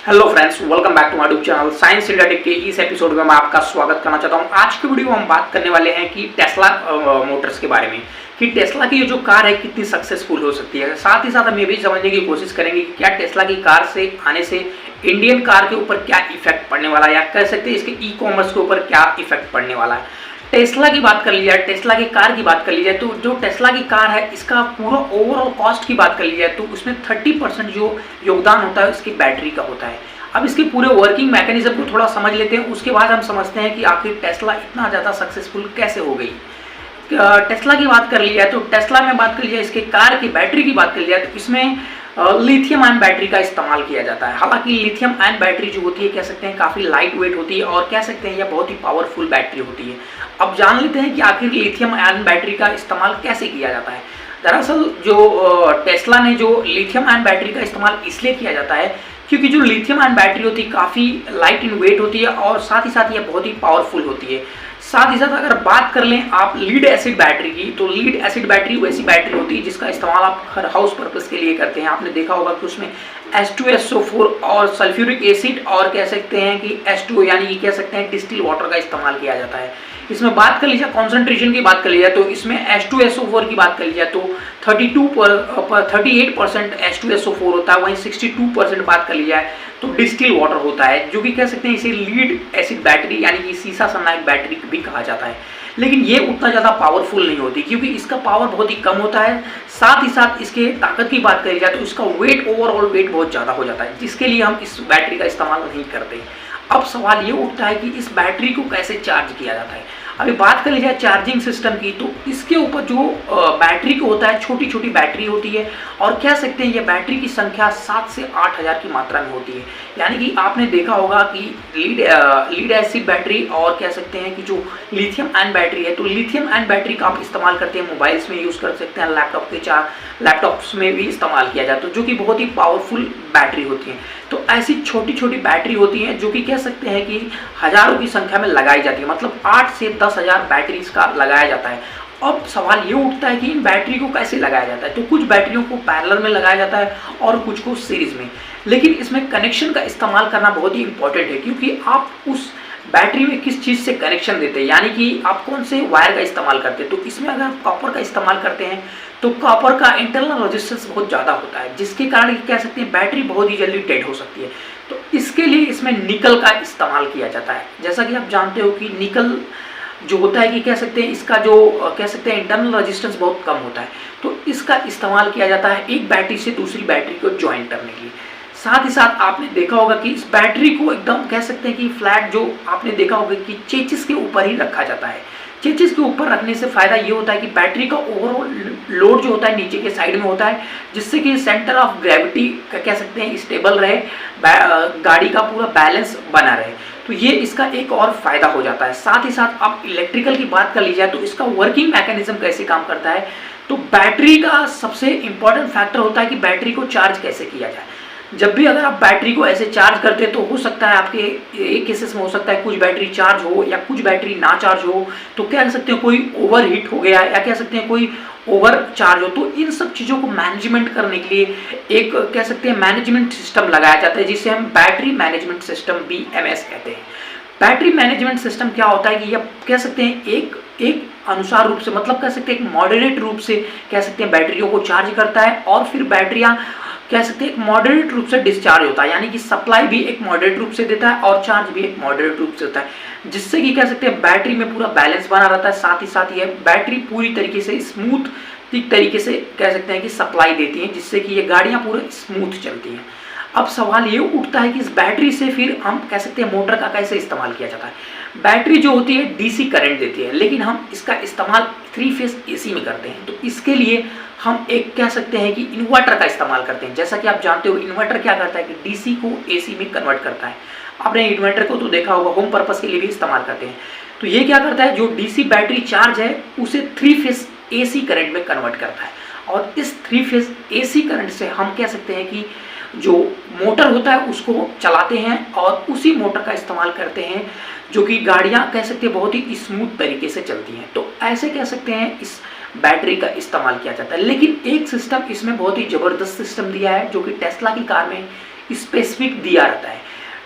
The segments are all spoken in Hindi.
Hello friends, welcome back to my YouTube channel science India tech के इस एपिसोड में मैं आपका स्वागत करना चाहता हूं। आज की वीडियो में हम बात करने वाले हैं कि टेस्ला मोटर्स के बारे में, कि टेस्ला की ये जो कार है कितनी सक्सेसफुल हो सकती है। साथ ही साथ हम ये भी समझने की कोशिश करेंगे कि क्या टेस्ला की कार से आने से इंडियन कार के ऊपर क्या इफेक्ट पड़ने वाला है, या कह सकते हैं इसके ई कॉमर्स के ऊपर क्या इफेक्ट पड़ने वाला है। टेस्ला की बात कर ली जाए, टेस्ला की कार की बात कर ली जाए, तो जो टेस्ला की कार है इसका पूरा ओवरऑल कॉस्ट की बात कर ली जाए तो उसमें 30% जो योगदान होता है उसकी बैटरी का होता है। अब इसके पूरे वर्किंग मैकेनिज्म को थोड़ा समझ लेते हैं, उसके बाद हम समझते हैं कि आखिर टेस्ला इतना ज़्यादा सक्सेसफुल कैसे हो गई। टेस्ला की बात कर ली जाए तो टेस्ला में बात कर ली जाए, इसके कार की बैटरी की बात कर ली जाए तो इसमें लिथियम आयन बैटरी का इस्तेमाल किया जाता है। हालांकि लिथियम आयन बैटरी जो होती है कह सकते हैं काफ़ी लाइट वेट होती है और कह सकते हैं यह बहुत ही पावरफुल बैटरी होती है। अब जान लेते हैं कि आखिर लिथियम आयन बैटरी का इस्तेमाल कैसे किया जाता है। दरअसल जो टेस्ला ने जो लिथियम आयन बैटरी का इस्तेमाल इसलिए किया जाता है क्योंकि जो लिथियम आयन बैटरी होती है काफ़ी लाइट इन वेट होती है और साथ ही साथ यह बहुत ही पावरफुल होती है। साथ ही साथ अगर बात कर लें आप लीड एसिड बैटरी की, तो लीड एसिड बैटरी वैसी बैटरी होती है जिसका इस्तेमाल आप हर हाउस पर्पस के लिए करते हैं। आपने देखा होगा कि उसमें H2SO4 और सल्फ्यूरिक एसिड और कह सकते हैं कि H2O यानी कि कह सकते हैं डिस्टिल वाटर का इस्तेमाल किया जाता है। इसमें बात कर लीजिए कॉन्सेंट्रेशन की बात कर ली जाए तो इसमें H2SO4 की बात कर ली जाए तो 38% H2SO4 होता है, वहीं 62% बात कर ली जाए तो डिस्टिल वाटर होता है, जो कि कह सकते हैं इसे लीड एसिड बैटरी यानी कि सीसा सल्फाइड बैटरी भी कहा जाता है। लेकिन ये उतना ज़्यादा पावरफुल नहीं होती क्योंकि इसका पावर बहुत ही कम होता है। साथ ही साथ इसके ताकत की बात करी जाए तो इसका वेट ओवरऑल वेट बहुत ज़्यादा हो जाता है, जिसके लिए हम इस बैटरी का इस्तेमाल नहीं करते। अब सवाल ये उठता है कि इस बैटरी को कैसे चार्ज किया जाता है। अभी बात कर ली जाए चार्जिंग सिस्टम की, तो इसके ऊपर जो बैटरी को होता है छोटी छोटी बैटरी होती है और कह सकते हैं ये बैटरी की संख्या 7 से 8,000 की मात्रा में होती है। यानी कि आपने देखा होगा कि लीड एसिड बैटरी और कह सकते हैं कि जो लिथियम आयन बैटरी है, तो लिथियम आयन बैटरी का आप इस्तेमाल करते हैं मोबाइल्स में यूज़ कर सकते हैं, लैपटॉप्स में भी इस्तेमाल किया जाता है, जो कि बहुत ही पावरफुल बैटरी होती है। तो ऐसी छोटी छोटी बैटरी होती हैं जो कि कह सकते हैं कि हज़ारों की संख्या में लगाई जाती है, मतलब 8 से 10,000 बैटरीज का लगाया जाता है। अब सवाल ये उठता है कि इन बैटरी को कैसे लगाया जाता है। तो कुछ बैटरियों को पैरेलल में लगाया जाता है और कुछ को सीरीज में, लेकिन इसमें कनेक्शन का इस्तेमाल करना बहुत ही इंपॉर्टेंट है क्योंकि आप उस बैटरी में किस चीज़ से कनेक्शन देते हैं, यानी कि आप कौन से वायर का इस्तेमाल करते हैं। तो इसमें अगर आप कॉपर का इस्तेमाल करते हैं तो कॉपर का इंटरनल रेजिस्टेंस बहुत ज़्यादा होता है, जिसके कारण कह सकते हैं बैटरी बहुत ही जल्दी डेड हो सकती है। तो इसके लिए इसमें निकल का इस्तेमाल किया जाता है। जैसा कि आप जानते हो कि निकल जो होता है कि कह सकते हैं इसका जो कह सकते हैं इंटरनल रेजिस्टेंस बहुत कम होता है, तो इसका इस्तेमाल किया जाता है एक बैटरी से दूसरी बैटरी को ज्वाइन करने के लिए। साथ ही साथ आपने देखा होगा कि इस बैटरी को एकदम कह सकते हैं कि फ्लैट जो आपने देखा होगा कि चेचिस के ऊपर ही रखा जाता है। चेचिस के ऊपर रखने से फ़ायदा ये होता है कि बैटरी का ओवरऑल लोड जो होता है नीचे के साइड में होता है, जिससे कि सेंटर ऑफ ग्रेविटी का कह सकते हैं स्टेबल रहे, गाड़ी का पूरा बैलेंस बना रहे। तो ये इसका एक और फायदा हो जाता है। साथ ही साथ आप इलेक्ट्रिकल की बात कर ली जाए तो इसका वर्किंग मैकेनिज्म कैसे काम करता है, तो बैटरी का सबसे इंपॉर्टेंट फैक्टर होता है कि बैटरी को चार्ज कैसे किया जाए। जब भी अगर आप बैटरी को ऐसे चार्ज करते हैं तो हो सकता है आपके एक केसेस में हो सकता है कुछ बैटरी चार्ज हो या कुछ बैटरी ना चार्ज हो, तो कह सकते हैं कोई ओवर हीट हो गया या कह सकते हैं कोई ओवर चार्ज हो। तो इन सब चीज़ों को मैनेजमेंट करने के लिए एक कह सकते हैं मैनेजमेंट सिस्टम लगाया जाता है, जिसे हम बैटरी मैनेजमेंट सिस्टम BMS कहते हैं। बैटरी मैनेजमेंट सिस्टम क्या होता है कि यह कह सकते हैं एक अनुसार रूप से, मतलब कह सकते हैं एक मॉडरेट रूप से कह सकते हैं बैटरियों को चार्ज करता है और फिर बैटरियां कह सकते हैं एक मॉडरेट रूप से डिस्चार्ज होता है, यानी कि सप्लाई भी एक मॉडरेट रूप से देता है और चार्ज भी एक मॉडरेट रूप से होता है, जिससे कि कह सकते हैं बैटरी में पूरा बैलेंस बना रहता है। साथ ही साथ ये बैटरी पूरी तरीके से स्मूथ तरीके से कह सकते हैं कि सप्लाई देती है, जिससे कि ये गाड़ियाँ पूरे स्मूथ चलती हैं। अब सवाल ये उठता है कि इस बैटरी से फिर हम कह सकते हैं मोटर का कैसे इस्तेमाल किया जाता है। बैटरी जो होती है DC करंट देती है, लेकिन हम इसका इस्तेमाल 3 फेज AC में करते हैं। तो इसके लिए हम एक कह सकते हैं कि इन्वर्टर का इस्तेमाल करते हैं। जैसा कि आप जानते हो इन्वर्टर क्या करता है कि DC को AC में कन्वर्ट करता है। आपने इन्वर्टर को तो देखा होगा, होम पर्पस के लिए भी इस्तेमाल करते हैं। तो ये क्या करता है, जो DC बैटरी चार्ज है उसे 3 फेज AC करंट में कन्वर्ट करता है और इस 3 फेज AC करंट से हम कह सकते हैं कि जो मोटर होता है उसको चलाते हैं और उसी मोटर का इस्तेमाल करते हैं, जो कि गाड़ियां कह सकते हैं बहुत ही स्मूथ तरीके से चलती हैं। तो ऐसे कह सकते हैं इस बैटरी का इस्तेमाल किया जाता है। लेकिन एक सिस्टम इसमें बहुत ही ज़बरदस्त सिस्टम दिया है जो कि टेस्ला की कार में स्पेसिफिक दिया रहता है।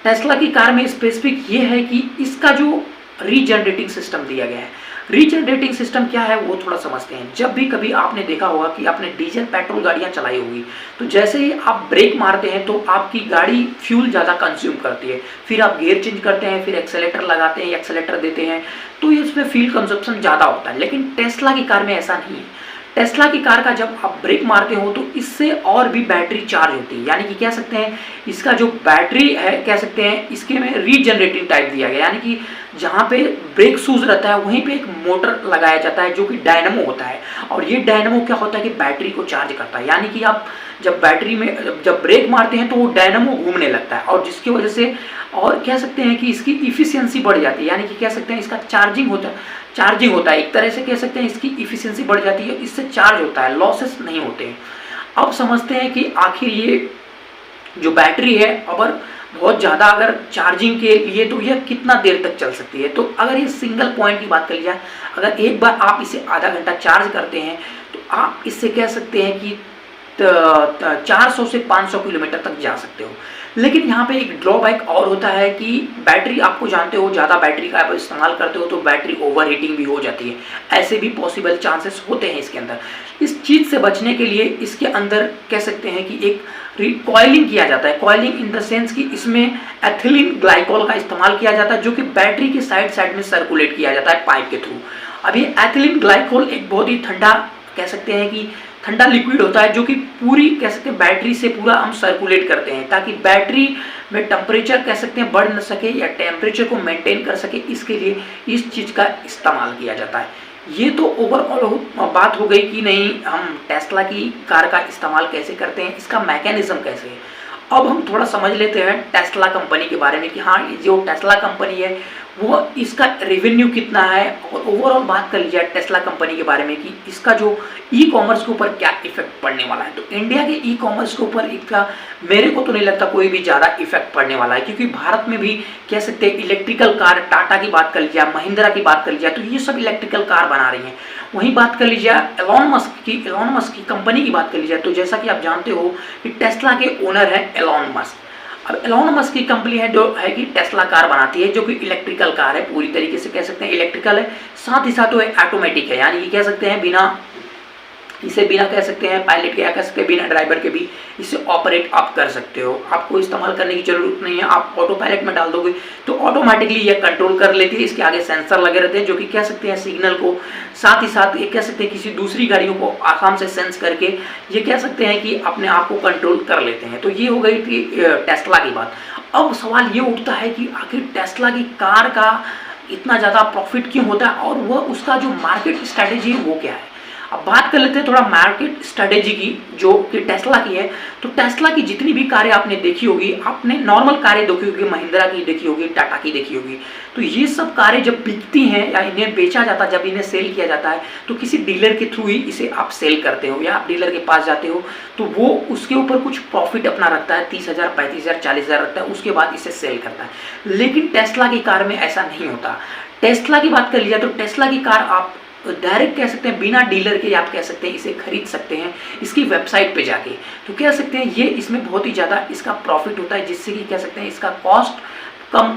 टेस्ला की कार में स्पेसिफिक ये है कि इसका जो रीजनरेटिंग सिस्टम दिया गया है। रीजनरेटिंग सिस्टम क्या है वो थोड़ा समझते हैं। जब भी कभी आपने देखा होगा कि आपने डीजल पेट्रोल गाड़ियां चलाई होगी, तो जैसे ही आप ब्रेक मारते हैं तो आपकी गाड़ी फ्यूल ज़्यादा कंज्यूम करती है, फिर आप गियर चेंज करते हैं, फिर एक्सेलेटर लगाते हैं, एक्सेलेटर देते हैं, तो इसमें फ्यूल कंजप्शन ज़्यादा होता है। लेकिन टेस्ला की कार में ऐसा नहीं है। टेस्ला की कार का जब आप ब्रेक मारते हो तो इससे और भी बैटरी चार्ज होती है, यानी कि कह सकते हैं इसका जो बैटरी है, कह सकते हैं इसके में रीजनरेटिंग टाइप दिया गया, यानी कि जहाँ पे ब्रेक शूज रहता है वहीं पे एक मोटर लगाया जाता है जो कि डायनमो होता है, और ये डायनमो क्या होता है कि बैटरी को चार्ज करता है। यानी कि आप जब बैटरी में जब ब्रेक मारते हैं तो वो डायनमो घूमने लगता है, और जिसकी वजह से और कह सकते हैं कि इसकी इफिशियंसी बढ़ जाती है, यानी कि कह सकते हैं इसका चार्जिंग होता है, एक तरह से कह सकते हैं इसकी इफिशियंसी बढ़ जाती है, इससे चार्ज होता है, लॉसेस नहीं होते हैं। अब समझते हैं कि आखिर ये जो बैटरी है अगर बहुत ज़्यादा अगर चार्जिंग के लिए तो यह कितना देर तक चल सकती है। तो अगर ये सिंगल पॉइंट की बात कर लिया, अगर एक बार आप इसे आधा घंटा चार्ज करते हैं तो आप इससे कह सकते हैं कि 400 से 500 किलोमीटर तक जा सकते हो। लेकिन यहाँ पे एक ड्रॉबैक और होता है कि बैटरी, आपको जानते हो ज़्यादा बैटरी का आप इस्तेमाल करते हो तो बैटरी ओवर हीटिंग भी हो जाती है, ऐसे भी पॉसिबल चांसेस होते हैं इसके अंदर। इस चीज़ से बचने के लिए इसके अंदर कह सकते हैं कि एक कॉइलिंग किया जाता है। कॉइलिंग इन द सेंस कि इसमें एथिलीन ग्लाइकोल का इस्तेमाल किया जाता है जो कि बैटरी के साइड में सर्कुलेट किया जाता है पाइप के थ्रू। अब ये एथिलीन ग्लाइकोल एक बहुत ही ठंडा, कह सकते हैं कि ठंडा लिक्विड होता है जो कि पूरी कह सकते हैं बैटरी से पूरा हम सर्कुलेट करते हैं ताकि बैटरी में टेम्परेचर कह सकते हैं बढ़ न सके या टेम्परेचर को मेंटेन कर सके, इसके लिए इस चीज़ का इस्तेमाल किया जाता है। ये तो ओवरऑल बात हो गई कि नहीं हम टेस्ला की कार का इस्तेमाल कैसे करते हैं, इसका मैकेनिज्म कैसे है। अब हम थोड़ा समझ लेते हैं टेस्ला कंपनी के बारे में कि हाँ जो टेस्ला कंपनी है वो इसका रेवेन्यू कितना है, और ओवरऑल बात कर लिया टेस्ला कंपनी के बारे में कि इसका जो ई कॉमर्स के ऊपर क्या इफेक्ट पड़ने वाला है। तो इंडिया के ई कॉमर्स के ऊपर इसका मेरे को तो नहीं लगता कोई भी ज़्यादा इफेक्ट पड़ने वाला है, क्योंकि भारत में भी कह सकते हैं इलेक्ट्रिकल कार, टाटा की बात कर लीजिए, महिंद्रा की बात कर लीजिए, तो ये सब इलेक्ट्रिकल कार बना रही हैं। वहीं बात कर लीजिए एलॉन मस्क की कंपनी की बात कर लीजिए, तो जैसा कि आप जानते हो कि टेस्ला के ओनर है एलॉन मस्क। अब एलॉन मस्क की कंपनी है जो है कि टेस्ला कार बनाती है जो कि इलेक्ट्रिकल कार है, पूरी तरीके से कह सकते हैं इलेक्ट्रिकल है, साथ ही साथ वो ऑटोमेटिक है, यानी कि कह सकते हैं बिना कह सकते हैं पायलट के या कह सकते हैं बिना ड्राइवर के भी इसे ऑपरेट आप कर सकते हो। आपको इस्तेमाल करने की जरूरत नहीं है, आप ऑटो पायलट में डाल दोगे तो ऑटोमेटिकली ये कंट्रोल कर लेती है। इसके आगे सेंसर लगे रहते हैं जो कि कह सकते हैं सिग्नल को, साथ ही साथ ये कह सकते हैं किसी दूसरी गाड़ियों को आराम से सेंस करके ये कह सकते हैं कि अपने आप को कंट्रोल कर लेते हैं। तो ये हो गई थी टेस्ला की बात। अब सवाल ये उठता है कि आखिर टेस्ला की कार का इतना ज़्यादा प्रॉफिट क्यों होता है और वह उसका जो मार्केट स्ट्रैटेजी है वो क्या है। अब बात कर लेते हैं थोड़ा मार्केट स्ट्रेटेजी की जो कि टेस्ला की है। तो टेस्ला की जितनी भी कारें आपने देखी होगी, आपने नॉर्मल कारें देखी होगी, महिंद्रा की देखी होगी, टाटा की देखी होगी, तो ये सब कारें जब बिकती हैं या इन्हें बेचा जाता है, जब इन्हें सेल किया जाता है तो किसी डीलर के थ्रू ही इसे आप सेल करते हो या आप डीलर के पास जाते हो तो वो उसके ऊपर कुछ प्रॉफिट अपना रखता है, 30,000, 35,000, 40,000 रखता है, उसके बाद इसे सेल करता है। लेकिन टेस्ला की कार में ऐसा नहीं होता। टेस्ला की बात कर लिया तो टेस्ला की कार आप डायरेक्ट कह सकते हैं बिना डीलर के आप कह सकते हैं इसे खरीद सकते हैं इसकी वेबसाइट पे जाके। तो कह सकते हैं ये इसमें बहुत ही ज़्यादा इसका प्रॉफिट होता है, जिससे कि कह सकते हैं इसका कॉस्ट कम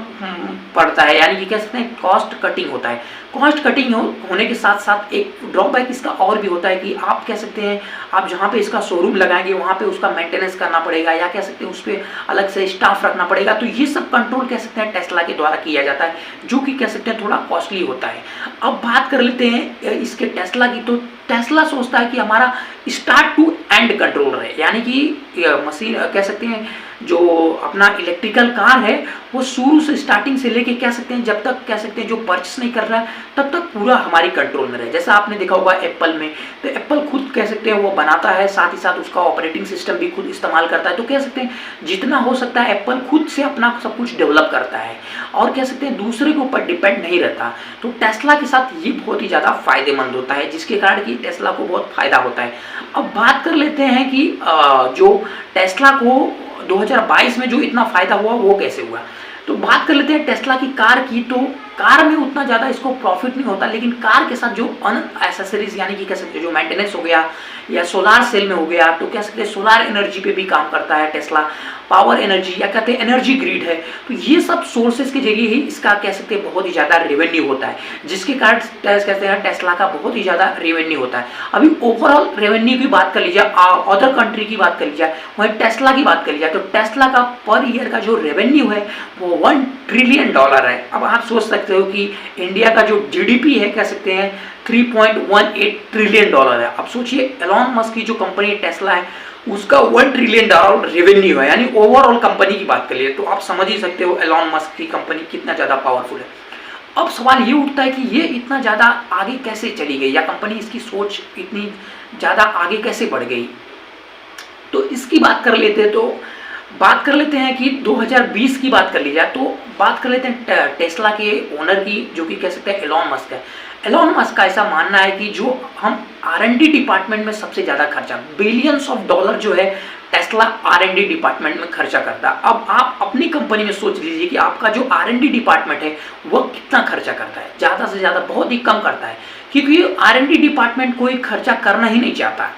पड़ता है, यानी कि कह सकते हैं कॉस्ट कटिंग होता है। कॉस्ट कटिंग होने के साथ साथ एक ड्रॉबैक इसका और भी होता है कि आप कह सकते हैं आप जहाँ पे इसका शोरूम लगाएंगे वहाँ पे उसका मेंटेनेंस करना पड़ेगा या कह सकते हैं उस पर अलग से स्टाफ रखना पड़ेगा। तो ये सब कंट्रोल कह सकते हैं टेस्ला के द्वारा किया जाता है, जो कि कह सकते हैं थोड़ा कॉस्टली होता है। अब बात कर लेते हैं इसके टेस्ला की। तो टेस्ला सोचता है कि हमारा स्टार्ट टू एंड कंट्रोल रहे, यानी कि मशीन कह सकते हैं जो अपना इलेक्ट्रिकल कार है वो शुरू से स्टार्टिंग से लेके कह सकते हैं जब तक कह सकते हैं जो परचेस नहीं कर रहा है तब तक पूरा हमारी कंट्रोल में रहे। जैसा आपने देखा होगा एप्पल में, तो एप्पल खुद कह सकते हैं वो बनाता है, साथ ही साथ उसका ऑपरेटिंग सिस्टम भी खुद इस्तेमाल करता है। तो कह सकते हैं जितना हो सकता है एप्पल खुद से अपना सब कुछ डेवलप करता है और कह सकते हैं दूसरे के ऊपर डिपेंड नहीं रहता। तो टेस्ला के साथ ये बहुत ही ज़्यादा फायदेमंद होता है, जिसके कारण कि टेस्ला को बहुत फायदा होता है। अब बात कर लेते हैं कि जो टेस्ला को 2022 में जो इतना फायदा हुआ वो कैसे हुआ। तो बात कर लेते हैं टेस्ला की कार की। तो कार में उतना ज़्यादा इसको प्रॉफिट नहीं होता, लेकिन कार के साथ जो अन एसेसरीज यानी कि कह सकते हैं जो मेंटेनेंस हो गया या सोलार सेल में हो गया, तो कह सकते हैं सोलार एनर्जी पे भी काम करता है टेस्ला, पावर एनर्जी या कहते हैं एनर्जी ग्रिड है, तो ये सब सोर्सेज के जरिए ही इसका कह सकते हैं बहुत ही ज़्यादा रेवेन्यू होता है, जिसके कारण कहते हैं टेस्ला का बहुत ही ज़्यादा रेवेन्यू होता है। अभी ओवरऑल रेवेन्यू की बात कर ली जाए, अदर कंट्री की बात कर ली जाए, वहीं टेस्ला की बात कर ली जाए, तो टेस्ला का पर ईयर का जो रेवेन्यू है वो $1 ट्रिलियन है। अब आप सोच सकते हो कि इंडिया का जो जीडीपी है कह सकते हैं 3.18 ट्रिलियन है। अब सोचिए एलॉन मस्क की जो कंपनी टेस्ला है उसका $1 ट्रिलियन रेवेन्यू है, यानी ओवरऑल कंपनी की बात करिए तो आप समझ ही सकते हो एलॉन मस्क की कंपनी कितना ज़्यादा पावरफुल है। अब सवाल ये उठता है कि ये इतना ज़्यादा आगे कैसे चली गई, या कंपनी इसकी सोच इतनी ज़्यादा आगे कैसे बढ़ गई। तो इसकी बात कर लेते हैं कि 2020 की बात कर ली जाए, तो बात कर लेते हैं टेस्ला के ओनर की, जो कि कह सकते हैं एलॉन मस्क है। एलॉन मस्क का ऐसा मानना है कि जो हम R&D डिपार्टमेंट में सबसे ज़्यादा खर्चा, बिलियंस ऑफ डॉलर जो है टेस्ला R&D डिपार्टमेंट में खर्चा करता है। अब आप अपनी कंपनी में सोच लीजिए कि आपका जो R&D डिपार्टमेंट है वह कितना खर्चा करता है। ज़्यादा से ज़्यादा बहुत ही कम करता है, क्योंकि R&D डिपार्टमेंट कोई खर्चा करना ही नहीं चाहता।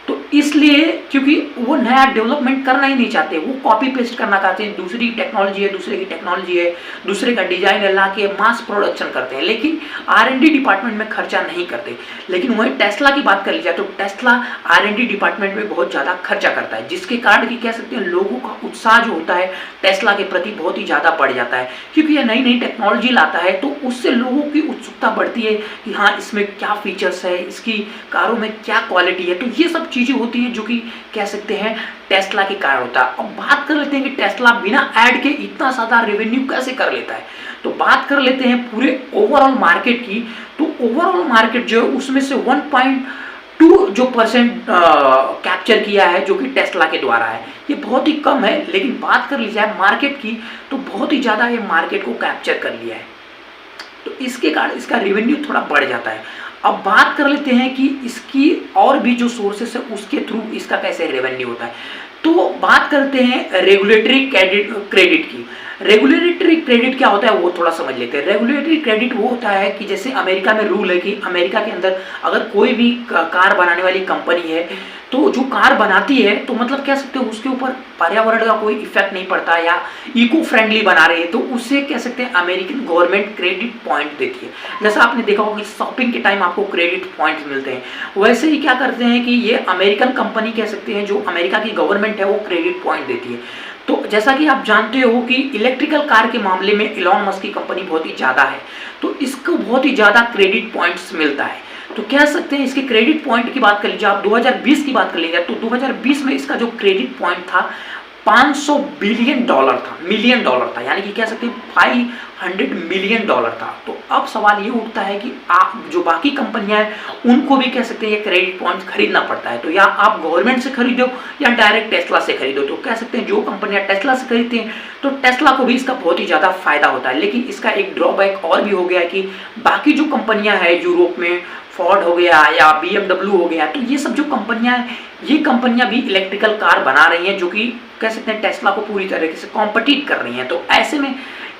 तो इसलिए क्योंकि वो नया डेवलपमेंट करना ही नहीं चाहते, वो कॉपी पेस्ट करना चाहते हैं, दूसरी टेक्नोलॉजी है, दूसरे की टेक्नोलॉजी है, दूसरे का डिजाइन ला के मास प्रोडक्शन करते हैं, लेकिन R&D डिपार्टमेंट में खर्चा नहीं करते। लेकिन वहीं टेस्ला की बात कर ली जाए तो टेस्ला R&D डिपार्टमेंट में बहुत ज़्यादा खर्चा करता है, जिसके कारण कि कह सकते हैं लोगों का उत्साह जो होता है टेस्ला के प्रति बहुत ही ज़्यादा बढ़ जाता है, क्योंकि यह नई नई टेक्नोलॉजी लाता है, तो उससे लोगों की उत्सुकता बढ़ती है कि हाँ इसमें क्या फीचर्स है, इसकी कारों में क्या क्वालिटी है। तो ये सब चीज़ें होती है जो कि कह सकते हैं टेस्ला के कारण होता है। अब बात कर लेते हैं कि टेस्ला बिना ऐड के इतना ज़्यादा रेवेन्यू कैसे कर लेता है। तो बात कर लेते हैं पूरे ओवरऑल मार्केट की, तो ओवरऑल मार्केट जो है उसमें से 1.2 जो % कैप्चर किया है जो कि टेस्ला के द्वारा है, ये बहुत ही कम है। लेकिन बात कर ली जाए मार्केट की तो बहुत ही ज़्यादा ये मार्केट को कैप्चर कर लिया है, तो इसके कारण इसका रेवेन्यू थोड़ा बढ़ जाता है। अब बात कर लेते हैं कि इसकी और भी जो सोर्सेस है उसके थ्रू इसका कैसे रेवेन्यू होता है। तो बात करते हैं रेगुलेटरी क्रेडिट की। रेगुलेटरी क्रेडिट क्या होता है वो थोड़ा समझ लेते हैं। रेगुलेटरी क्रेडिट वो होता है कि जैसे अमेरिका में रूल है कि अमेरिका के अंदर अगर कोई भी कार बनाने वाली कंपनी है तो जो कार बनाती है तो मतलब कह सकते हो उसके ऊपर पर्यावरण का कोई इफेक्ट नहीं पड़ता या इको फ्रेंडली बना रही है, तो उससे कह सकते हैं अमेरिकन गवर्नमेंट क्रेडिट पॉइंट देती है। जैसा आपने देखा होगा कि शॉपिंग के टाइम आपको क्रेडिट पॉइंट्स मिलते हैं, वैसे ही क्या करते हैं कि ये अमेरिकन कंपनी कह सकते हैं जो अमेरिका की गवर्नमेंट है वो क्रेडिट पॉइंट देती है। तो जैसा कि आप जानते हो कि इलेक्ट्रिकल कार के मामले में एलॉन मस्क की कंपनी बहुत ही ज़्यादा है, तो इसको बहुत ही ज़्यादा क्रेडिट पॉइंट्स मिलता है। तो कह सकते हैं इसके क्रेडिट पॉइंट की बात कर लीजिए, आप 2020 की बात कर लीजिए तो 2020 में इसका जो क्रेडिट पॉइंट था $500 बिलियन था, मिलियन डॉलर था, यानी कि कह सकते हैं $500 मिलियन था। तो अब सवाल ये उठता है कि आप जो बाकी कंपनियां हैं उनको भी कह सकते हैं ये क्रेडिट पॉइंट्स खरीदना पड़ता है, तो या आप गवर्नमेंट से खरीदो या डायरेक्ट टेस्ला से खरीदो। तो कह सकते हैं जो कंपनियां टेस्ला से खरीदती हैं तो टेस्ला को भी इसका बहुत ही ज़्यादा फायदा होता है। लेकिन इसका एक ड्रॉबैक और भी हो गया है कि बाकी जो कंपनियां हैं यूरोप में, फोर्ड हो गया या BMW हो गया, तो ये सब जो कंपनियां हैं ये कंपनियां भी इलेक्ट्रिकल कार बना रही हैं जो कि कह सकते हैं टेस्ला को पूरी तरीके से कॉम्पिटिट कर रही हैं। तो ऐसे में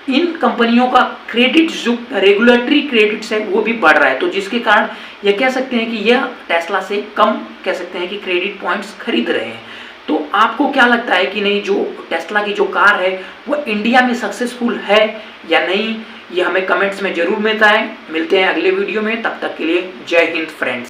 इन कंपनियों का क्रेडिट जो रेगुलेटरी क्रेडिट्स है वो भी बढ़ रहा है, तो जिसके कारण ये कह सकते हैं कि यह टेस्ला से कम कह सकते हैं कि क्रेडिट पॉइंट्स खरीद रहे हैं। तो आपको क्या लगता है कि नहीं जो टेस्ला की जो कार है वो इंडिया में सक्सेसफुल है या नहीं, ये हमें कमेंट्स में जरूर मिलते हैं अगले वीडियो में। तब तक के लिए जय हिंद फ्रेंड्स।